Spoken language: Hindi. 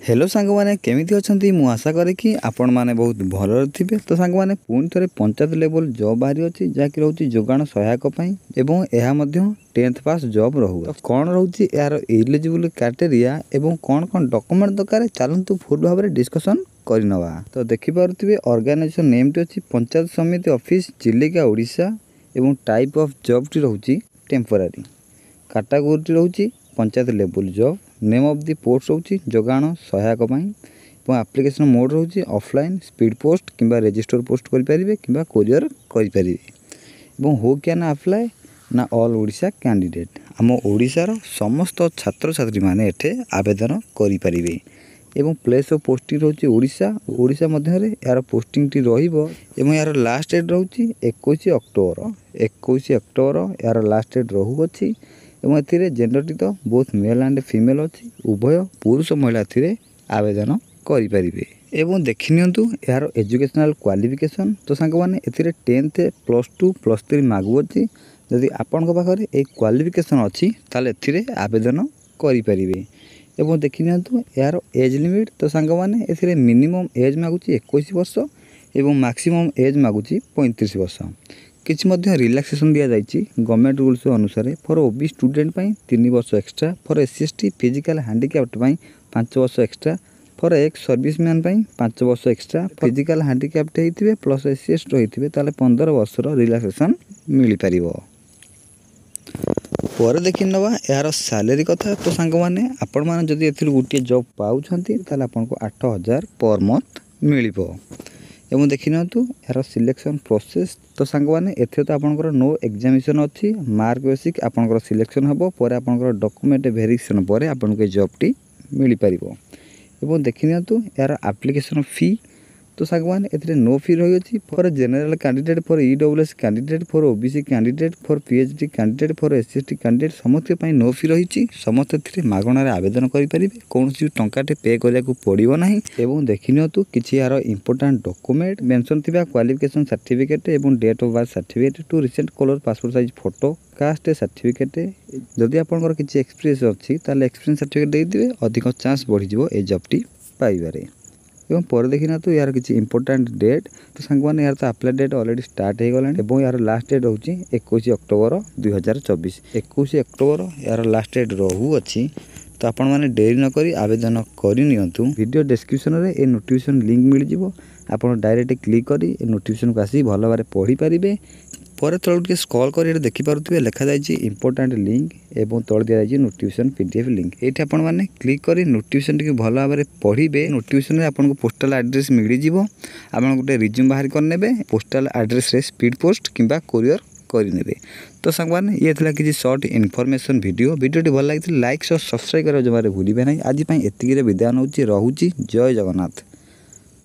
हेलो सांग मैंने केमिति अछंती मु आशा करे कि आपण माने बहुत भलरे थिबे। तो सांग माने पुणी थरे पंचायत लेवल जॉब बाहरी अछि जाकि रहउची जोगाण सहायक पई एवं एहा मध्य 10th पास जॉब रहू। तो कोन रहउची यार एलिजिबल क्राइटेरिया एवं कोन कोन डॉक्यूमेंट दरकार चलंतु फुल भाबरे डिस्कशन करिनवा। तो देखि पारुथिबे ऑर्गेनाइजेशन नेम टी अछि पंचायत समिति ऑफिस चिलिका ओडिशा एवं टाइप ऑफ जॉब टी रहउची टेम्पररी। कैटेगरी टी रहउची panchayat level job. Name of the post होची जोगाण सहायक पई एवं एप्लिकेशन मोड रहउची ऑफलाइन स्पीड पोस्ट किंबा रजिस्टर पोस्ट करि परिबे किंबा कोरियर करि परिबे एवं हो क्या ना अप्लाई ना ऑल ओडिशा कैंडिडेट आम ओडिशा रो समस्त छात्र छात्री माने एठे आवेदन करि परिबे एवं प्लेस ऑफ पोस्टिंग रहउची ओडिशा। ओडिशा मध्य रे यार पोस्टिंग टी रहिबो एवं यार लास्ट डेट रहउची 21 अक्टोबर यार लास्ट डेट रहू अछि एवं एथिरे जेंडर टी तो बोथ मेल एंड फीमेल अछि उभय पुरुष महिला एथिरे आवेदन करि परिबे। एवं देखिनियंतु यार एजुकेशनल क्वालिफिकेशन। तो सांग माने एथिरे 10th +2 +3 मागु अछि। यदि आपन को पाखरे ए क्वालिफिकेशन अछि ताले एथिरे आवेदन करि परिबे। एवं देखिनियंतु यार एज लिमिट। तो सांग माने एथिरे मिनिमम एज मागुची 21 वर्ष एवं मैक्सिमम एज मागुची 35 वर्ष। किछि मध्य रिलैक्सेशन दिया जाइछि गवर्नमेंट रूल्स अनुसार। फॉर ओबी स्टूडेंट पई 3 वर्ष extra, for SC ST physical handicapped पई 5 वर्ष एक्स्ट्रा, फॉर एक्स सर्विसमैन पई 5 वर्ष एक्स्ट्रा। फिजिकल हैंडीकैप्ड हेतिबे प्लस एससी एसटी रहितिबे ताले 15 वर्ष रो रिलैक्सेशन मिलि परिबो। पर देखि नवा यार सैलरी कथा। तो सांग माने आपण माने जदि एथिर गुटिए जॉब पाउछंती ताले आपन को 8000 पर मंथ मिलिबो। एवं देखिनतु यार सिलेक्शन प्रोसेस। तो सांग माने एथे तो आपनकर नो एग्जामिनेशन अछि मार्क बेसिक आपनकर सिलेक्शन हबो पर आपनकर डॉक्यूमेंट वेरिफिकेशन पर आपन के जॉब टी मिलि परिबो। एवं देखिनतु यार एप्लीकेशन फी। तो सांग माने एथे नो फी रही अछि for general candidate, for EWS candidate, for OBC candidate, for PhD candidate, for SC ST candidate समस्त पई नो फी रही अछि। समस्त एथे मागणारे आवेदन करि परिबे कोनसी टंकाटे पे करिया को पड़िबो नाही। एवं देखिनतु किछि यार इंपोर्टेंट डॉक्यूमेंट मेंशन थिबा क्वालिफिकेशन सर्टिफिकेट एवं date of birth certificate two recent colour passport size photo caste certificate. जदि आपनकर किछि एक्सपीरियंस अछि ताले एक्सपीरियंस सर्टिफिकेट देइ दिबे अधिक चांस बढ़ि जिवो ए जॉब टी पाइबारे। एवं पर देखिना तो यार किछि इंपोर्टेंट डेट। तो सांग माने यार तो अप्लाई डेट ऑलरेडी स्टार्ट हे गलानी एवं यार लास्ट डेट होची 21 अक्टोबर 2024। 21 अक्टोबर यार लास्ट डेट रहू अछि। तो आपण माने देरी न करी आवेदन करि नियंतु। वीडियो डिस्क्रिप्शन रे ए नोटिफिकेशन लिंक मिल जिवो आपण डायरेक्ट क्लिक करी ए नोटिफिकेशन को आसी भलो बारे पढी परिबे। पर तळ के स्क्रॉल करी देखि पारुथिबे लेखा जायछि इंपोर्टेंट लिंक एवं तळ दिया जायछि नोटिफिकेशन पीडीएफ लिंक। एठी आपण माने क्लिक करी नोटिफिकेशन के भलो बारे पढिबे। नोटिफिकेशन रे आपण को पोस्टल एड्रेस मिलि जिवो आपण गुटे रिज्यूम बाहर कर नेबे पोस्टल एड्रेस रे स्पीड पोस्ट किंबा कोरियर करि नेबे। तो सांग माने ये थला किछि शॉर्ट इन्फॉर्मेशन वीडियोटी भल लागिथिले लाइक सब्सक्राइब करा जमारे भूलिबे नाही। आज पई एतिकी रे विदाय नउची रहूची। जय जगन्नाथ।